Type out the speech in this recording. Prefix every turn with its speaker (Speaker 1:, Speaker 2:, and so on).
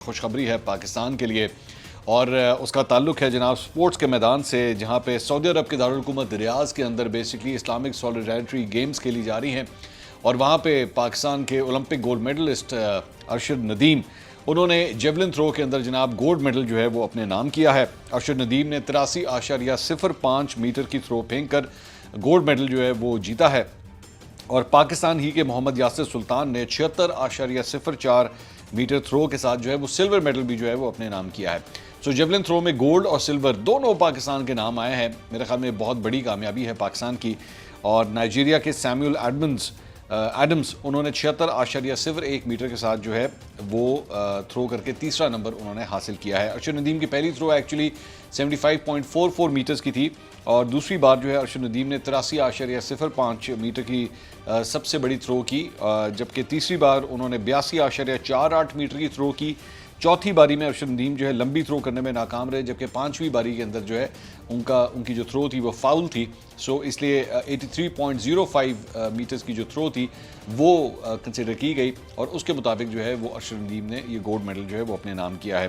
Speaker 1: खुशखबरी है पाकिस्तान के लिए और उसका ताल्लुक है जनाब स्पोर्ट्स के मैदान से, जहां पे सऊदी अरब के दारुल हुकूमत रियाज के अंदर बेसिकली इस्लामिक सॉलिडारिटी गेम्स खेली जा रही हैं और वहां पे पाकिस्तान के Olympic gold medallist Arshad Nadeem उन्होंने जेवलिन थ्रो के अंदर जनाब गोल्ड मेडल जो है वो अपने नाम किया है। अरशद नदीम ने 83.05 मीटर की थ्रो फेंक कर गोल्ड मेडल जो है वो जीता है और पाकिस्तान ही के मोहम्मद यासिर सुल्तान ने 76.04 मीटर थ्रो के साथ जो है वो सिल्वर मेडल भी जो है वो अपने नाम किया है। सो जेवलिन थ्रो में गोल्ड और सिल्वर दोनों पाकिस्तान के नाम आए हैं। मेरे ख्याल में बहुत बड़ी कामयाबी है पाकिस्तान की। और नाइजीरिया के सैमुअल एडम्स उन्होंने 76.01 मीटर के साथ जो है वो थ्रो करके तीसरा नंबर उन्होंने हासिल किया है। अरशद नदीम की पहली थ्रो एक्चुअली 75.44 मीटर्स की थी और दूसरी बार जो है अरशद नदीम ने 83.05 मीटर की सबसे बड़ी थ्रो की, जबकि तीसरी बार उन्होंने 82.48 मीटर की थ्रो की। चौथी बारी में अरशद नदीम जो है लंबी थ्रो करने में नाकाम रहे, जबकि पांचवीं बारी के अंदर जो है उनकी जो थ्रो थी वो फाउल थी। सो इसलिए 83.05 मीटर्स की जो थ्रो थी वो कंसिडर की गई और उसके मुताबिक जो है वो अरशद नदीम ने ये गोल्ड मेडल जो है वो अपने नाम किया है।